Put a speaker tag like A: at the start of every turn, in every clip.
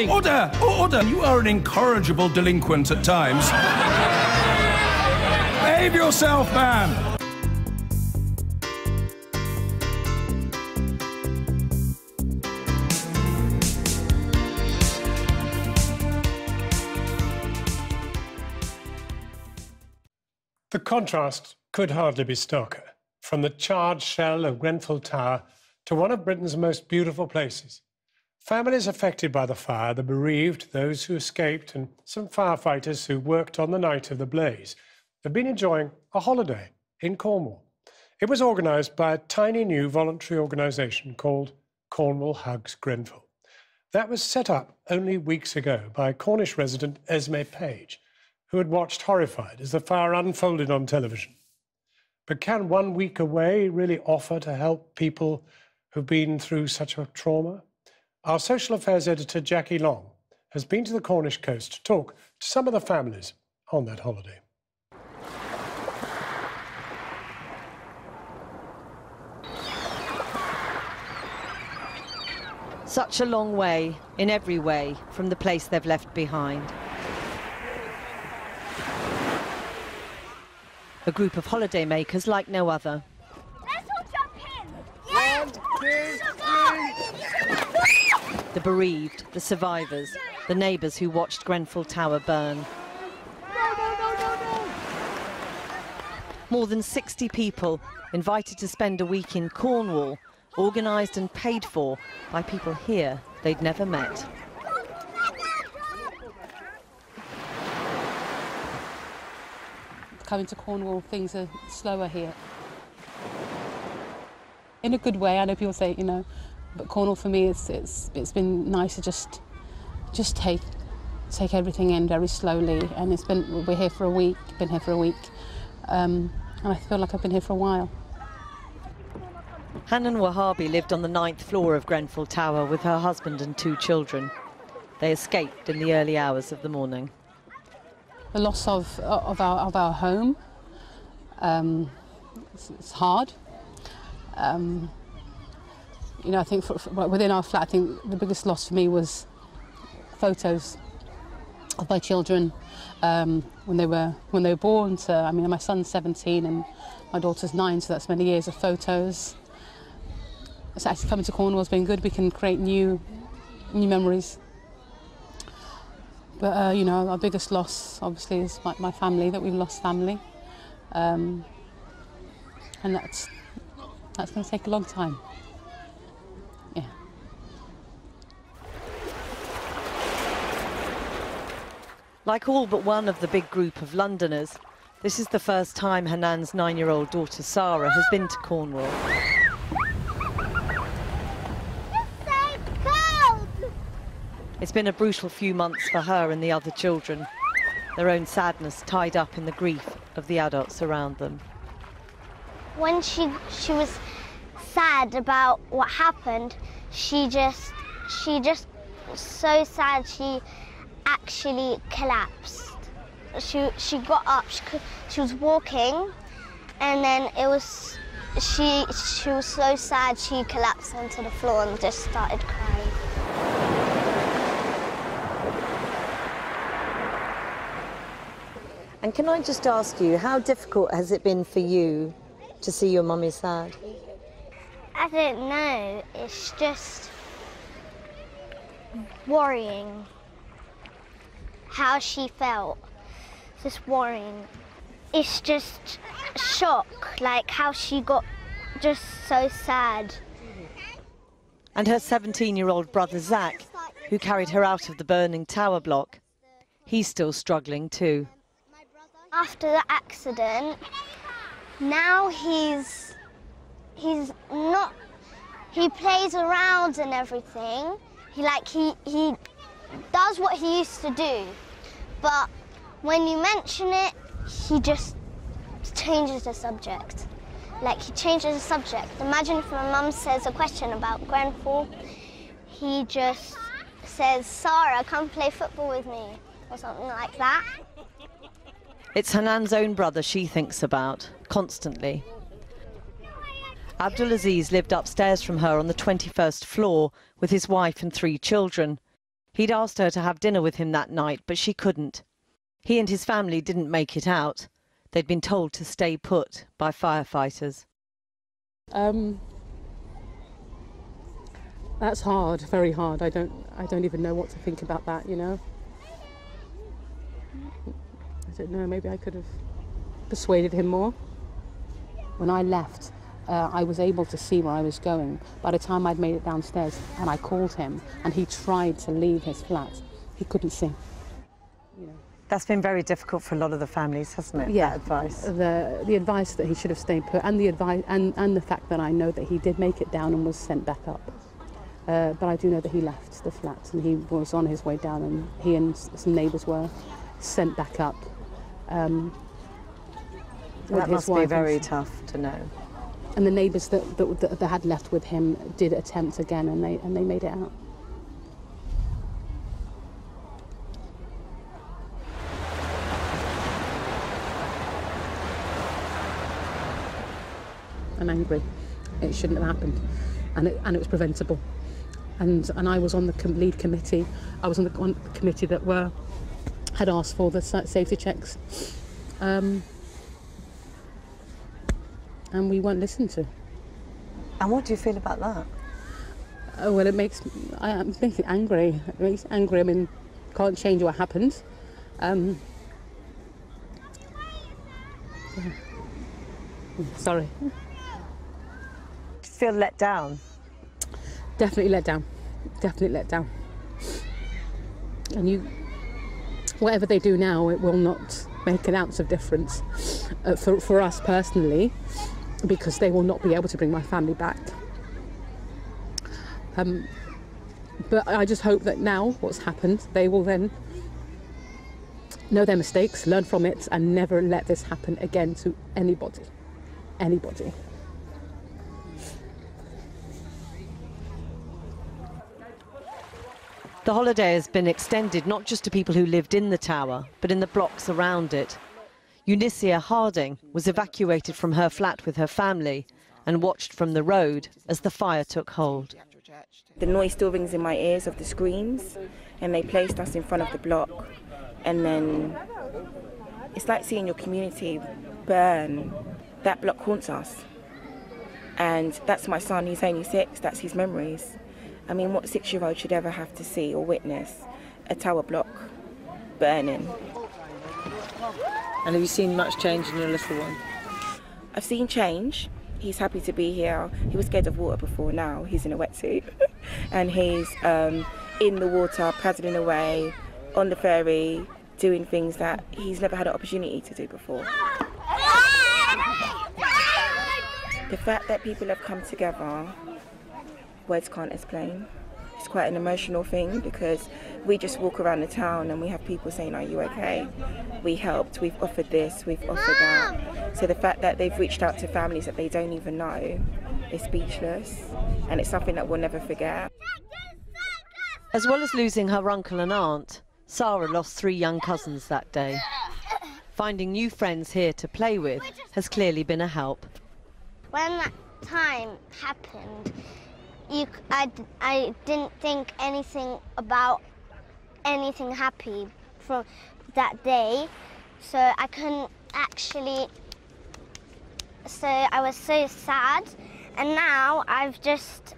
A: Order! Order! You are an incorrigible delinquent at times. Behave yourself, man!
B: The contrast could hardly be starker, from the charred shell of Grenfell Tower to one of Britain's most beautiful places. Families affected by the fire, the bereaved, those who escaped, and some firefighters who worked on the night of the blaze have been enjoying a holiday in Cornwall. It was organised by a tiny new voluntary organisation called Cornwall Hugs Grenfell. That was set up only weeks ago by Cornish resident Esme Page, who had watched horrified as the fire unfolded on television. But can 1 week away really offer to help people who've been through such a trauma? Our social affairs editor, Jackie Long, has been to the Cornish coast to talk to some of the families on that holiday.
C: Such a long way, in every way, from the place they've left behind. A group of holidaymakers like no other.
D: Let's all jump in! Yeah! 1, 2, 3!
C: The bereaved, the survivors, the neighbours who watched Grenfell Tower burn. No. More than 60 people invited to spend a week in Cornwall, organised and paid for by people here they'd never met.
E: Coming to Cornwall, things are slower here. In a good way. I know people say, you know, but Cornwall for me, it's been nice to just take everything in very slowly. And we're here for a week. Been here for a week, and I feel like I've been here for a while.
C: Hanan Wahabi lived on the 9th floor of Grenfell Tower with her husband and 2 children. They escaped in the early hours of the morning.
E: The loss of our home, it's hard. You know, I think within our flat, I think the biggest loss for me was photos of my children when they were born. So, I mean, my son's 17 and my daughter's 9, so that's many years of photos. So actually coming to Cornwall has been good. We can create new memories. But, you know, our biggest loss, obviously, is my family, that we've lost family. And that's going to take a long time. Yeah.
C: Like all but one of the big group of Londoners, this is the first time Hanan's 9-year-old daughter Sarah has been to Cornwall. It's been a brutal few months for her and the other children, their own sadness tied up in the grief of the adults around them.
D: When she was sad about what happened, she just so sad she actually collapsed. She got up, she was walking, and then she was so sad she collapsed onto the floor and just started crying.
C: And can I just ask you, how difficult has it been for you to see your mummy sad?
D: I don't know, it's just worrying how she felt, just worrying. It's just shock, like how she got just so sad.
C: And her 17-year-old brother Zach, who carried her out of the burning tower block, he's still struggling too.
D: After the accident, now he plays around and everything. He does what he used to do, but when you mention it, he just changes the subject. Like, he changes the subject. Imagine if my mum says a question about Grenfell, he just says, "Sarah, come play football with me," or something like that.
C: It's Hanan's own brother she thinks about, constantly. Abdulaziz lived upstairs from her on the 21st floor with his wife and 3 children. He'd asked her to have dinner with him that night, but she couldn't. He and his family didn't make it out. They'd been told to stay put by firefighters.
E: That's hard, very hard. I don't even know what to think about that, you know. I don't know, maybe I could have persuaded him more. When I left, I was able to see where I was going. By the time I'd made it downstairs and I called him and he tried to leave his flat, he couldn't see. You know.
C: That's been very difficult for a lot of the families, hasn't it?
E: Yeah,
C: that advice.
E: The advice that he should have stayed put, and the advice, and the fact that I know that he did make it down and was sent back up. But I do know that he left the flat and he was on his way down, and he and some neighbours were sent back up.
C: That must be very tough to know.
E: And the neighbours that had left with him did attempt again, and they made it out. I'm angry. It shouldn't have happened, and it was preventable. And I was on the lead committee. I was on the committee that had asked for the safety checks, and we weren't listened to.
C: And what do you feel about that?
E: Oh, well, it makes me angry. It makes me angry. I mean, can't change what happened. Yeah. Sorry.
C: Feel let down?
E: Definitely let down. Definitely let down. And whatever they do now, it will not make an ounce of difference for us personally, because they will not be able to bring my family back. But I just hope that now what's happened, they will then know their mistakes, learn from it, and never let this happen again to anybody. Anybody.
C: The holiday has been extended not just to people who lived in the tower, but in the blocks around it. Eunicia Harding was evacuated from her flat with her family and watched from the road as the fire took hold.
F: The noise still rings in my ears of the screams, and they placed us in front of the block. And then it's like seeing your community burn. That block haunts us. And that's my son, he's only 6, that's his memories. I mean, what 6-year-old should ever have to see or witness a tower block burning?
C: And have you seen much change in your little one?
F: I've seen change. He's happy to be here. He was scared of water before, now he's in a wetsuit. And he's in the water, paddling away, on the ferry, doing things that he's never had an opportunity to do before. The fact that people have come together, words can't explain. It's quite an emotional thing, because we just walk around the town and we have people saying, "Are you okay? We helped, we've offered this, we've offered that." So the fact that they've reached out to families that they don't even know is speechless, and it's something that we'll never forget.
C: As well as losing her uncle and aunt, Sarah lost 3 young cousins that day. Finding new friends here to play with has clearly been a help.
D: When that time happened, I didn't think anything about anything happy from that day, so I couldn't actually, so I was so sad, and now I'm just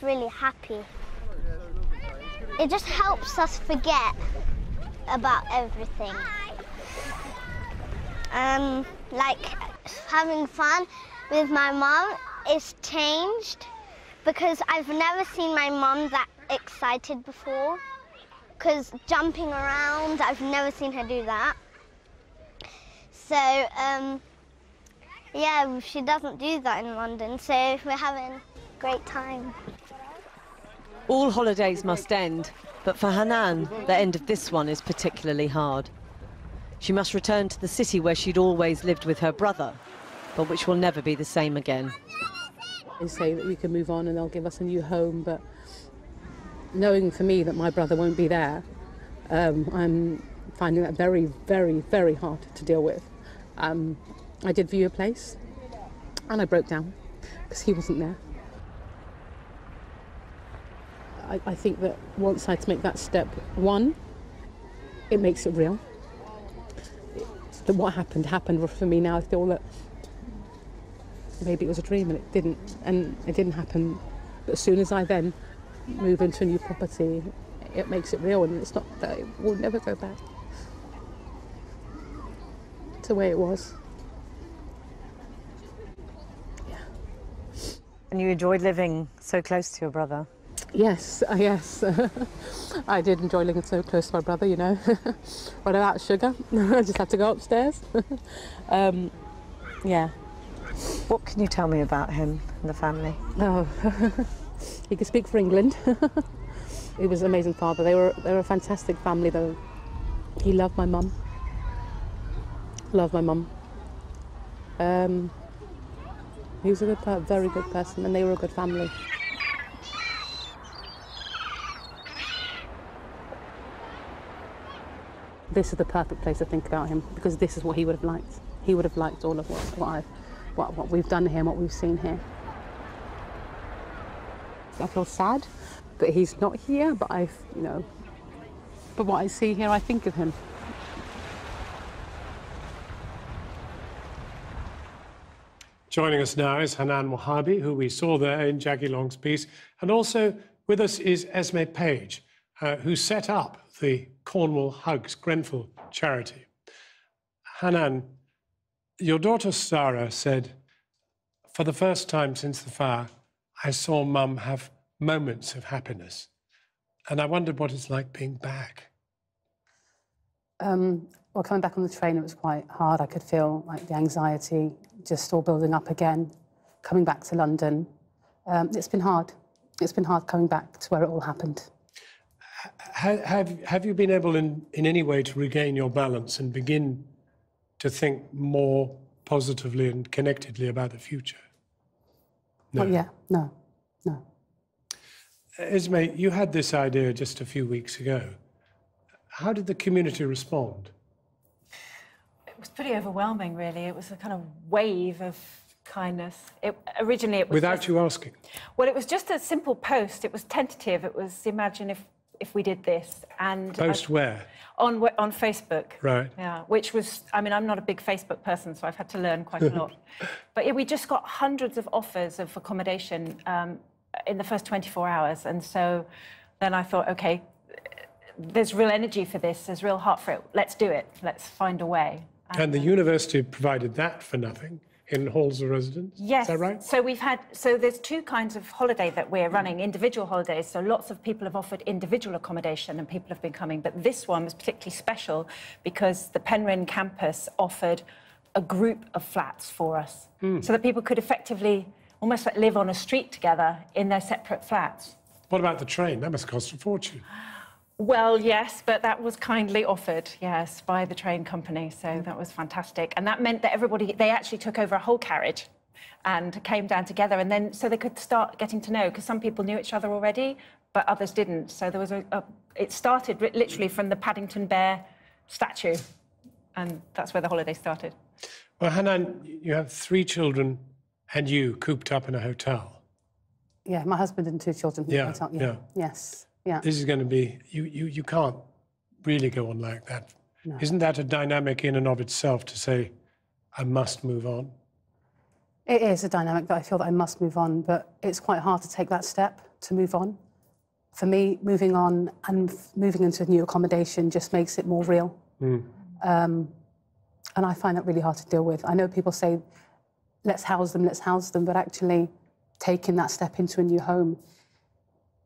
D: really happy. It just helps us forget about everything. Like having fun with my mum is changed, because I've never seen my mum that excited before, because jumping around, I've never seen her do that. So, yeah, she doesn't do that in London, so we're having a great time.
C: All holidays must end, but for Hanan, the end of this one is particularly hard. She must return to the city where she'd always lived with her brother, but which will never be the same again.
E: They say that we can move on and they'll give us a new home, but knowing for me that my brother won't be there, I'm finding that very, very, very hard to deal with. I did view a place and I broke down because he wasn't there. I think that once I had to make that step, one, it makes it real. That what happened for me. Now I feel that maybe it was a dream and it didn't happen. But as soon as I then move into a new property, it makes it real, and it's not that it will never go back to the way it was. Yeah.
C: And you enjoyed living so close to your brother?
E: Yes, yes. I did enjoy living so close to my brother, you know. When I'm out of sugar, I just had to go upstairs. Yeah.
C: What can you tell me about him and the family?
E: Oh, he could speak for England. He was an amazing father. They were a fantastic family, though. He loved my mum. Loved my mum. He was a very good person, and they were a good family. This is the perfect place to think about him, because this is what he would have liked. He would have liked all of what we've done here and what we've seen here. I feel sad that he's not here, but but what I see here, I think of him.
B: Joining us now is Hanan Mohabi, who we saw there in Jackie Long's piece, and also with us is Esme Page, who set up the Cornwall Hugs Grenfell charity. Hanan, your daughter Sarah said, "For the first time since the fire, I saw Mum have moments of happiness." And I wondered what it's like being back.
E: Well, coming back on the train, it was quite hard. I could feel like the anxiety just all building up again. Coming back to London, it's been hard. It's been hard coming back to where it all happened.
B: Have you been able in any way to regain your balance and begin to think more positively and connectedly about the future? No.
E: Not yet, no.
B: Esme, you had this idea just a few weeks ago. How did the community respond?
G: It was pretty overwhelming, really. It was a kind of wave of kindness. Originally, it was
B: without you asking?
G: Well, it was just a simple post. It was tentative. It was, imagine if we did this. And
B: post where?
G: On Facebook.
B: Right.
G: Yeah, which was, I mean, I'm not a big Facebook person, so I've had to learn quite a lot. But yeah, we just got hundreds of offers of accommodation in the first 24 hours. And so then I thought, okay, there's real energy for this. There's real heart for it. Let's do it. Let's find a way.
B: And the university provided that for nothing in halls of residence?
G: Yes.
B: Is that right?
G: So there's two kinds of holiday that we're running, individual holidays. So lots of people have offered individual accommodation and people have been coming. But this one was particularly special because the Penryn campus offered a group of flats for us. So that people could effectively almost like live on a street together in their separate flats.
B: What about the train? That must cost a fortune.
G: Well, yes, but that was kindly offered, yes, by the train company, so that was fantastic. And that meant that they actually took over a whole carriage and came down together, and then so they could start getting to know, because some people knew each other already, but others didn't. So there was it started literally from the Paddington Bear statue, and that's where the holiday started.
B: Well, Hanan, you have 3 children and you cooped up in a hotel.
E: Yeah, my husband and 2 children.
B: Yeah.
E: Yes. Yeah.
B: This is going to be, you can't really go on like that. No. Isn't that a dynamic in and of itself to say, I must move on?
E: It is a dynamic that I feel that I must move on, but it's quite hard to take that step to move on. For me, moving on and moving into a new accommodation just makes it more real. And I find that really hard to deal with. I know people say, let's house them, but actually taking that step into a new home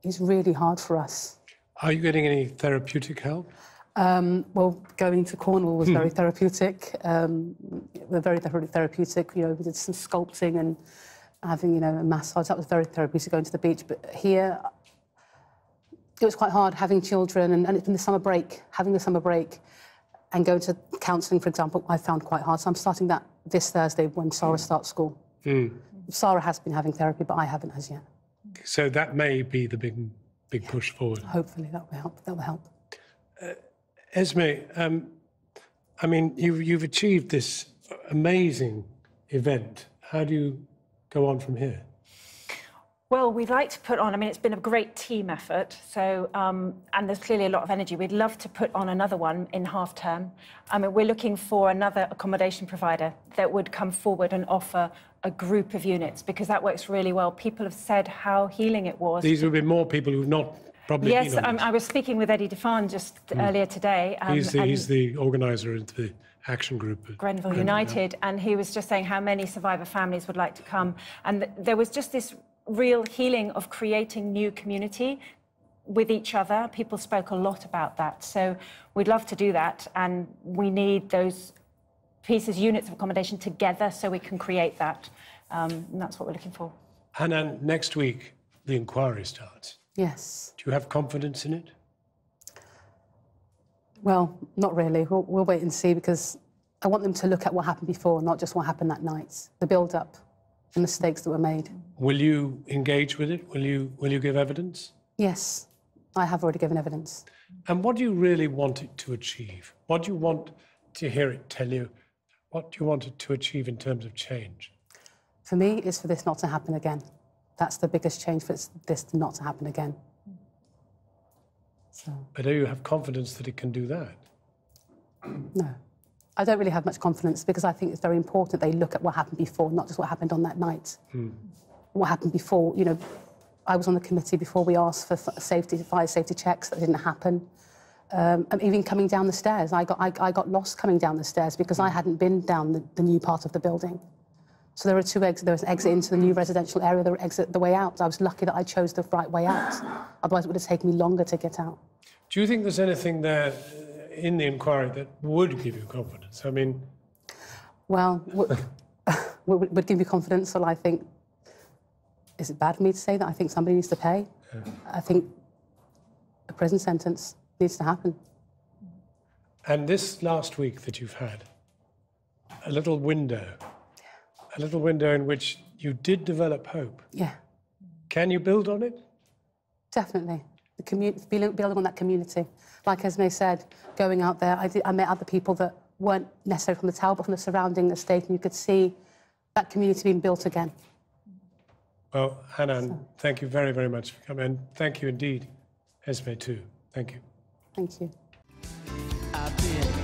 E: is really hard for us.
B: Are you getting any therapeutic help?
E: Well, going to Cornwall was very therapeutic. We're very therapeutic. You know, we did some sculpting and having, a massage. That was very therapeutic, going to the beach. But here, it was quite hard having children, and it's been the summer break. Having the summer break and going to counselling, for example, I found quite hard. So I'm starting that this Thursday when Sarah starts school. Sarah has been having therapy, but I haven't as yet.
B: So that may be the big push forward.
E: Hopefully that will help. That will help.
B: Esme, I mean, you've achieved this amazing event. How do you go on from here?
G: Well, we'd like to put on, I mean, it's been a great team effort, so, and there's clearly a lot of energy. We'd love to put on another one in half term. I mean, we're looking for another accommodation provider that would come forward and offer a group of units, because that works really well. People have said how healing it was.
B: These would be more people who've not probably been on
G: Yes, I was speaking with Eddie Defan just earlier today.
B: He's the organiser of the action group at
G: Grenfell United, and he was just saying how many survivor families would like to come. And there was just this real healing of creating new community with each other. People spoke a lot about that. So we'd love to do that, and we need those pieces, units of accommodation together so we can create that. And that's what we're looking for.
B: Hannah, next week, the inquiry starts.
E: Yes.
B: Do you have confidence in it?
E: Well, not really. We'll wait and see, because I want them to look at what happened before, not just what happened that night. The build-up, the mistakes that were made.
B: Will you engage with it? Will you give evidence?
E: Yes, I have already given evidence.
B: And what do you really want it to achieve? What do you want to hear it tell you? What do you want it to achieve in terms of change?
E: For me, it's for this not to happen again. That's the biggest change, for this not to happen again. So.
B: But do you have confidence that it can do that?
E: No. I don't really have much confidence, because I think it's very important they look at what happened before, not just what happened on that night. What happened before, you know, I was on the committee before we asked for fire safety checks. That didn't happen. And even coming down the stairs, I got lost coming down the stairs because I hadn't been down the new part of the building. So there were two exits. There was an exit into the new residential area, there was an exit the way out. I was lucky that I chose the right way out. Otherwise, it would have taken me longer to get out.
B: Do you think there's anything there in the inquiry that would give you confidence? I mean...
E: Well, would give me confidence. Well, I think... Is it bad for me to say that? I think somebody needs to pay. Yeah. I think a prison sentence needs to happen.
B: And this last week that you've had, a little window in which you did develop hope.
E: Yeah.
B: Can you build on it?
E: Definitely. Building on that community. Like Esme said, going out there, I met other people that weren't necessarily from the tower, but from the surrounding estate, and you could see that community being built again.
B: Well, Hannah, thank you very, very much for coming. And thank you indeed, Esme, too. Thank you.
E: Thank you.
H: I've been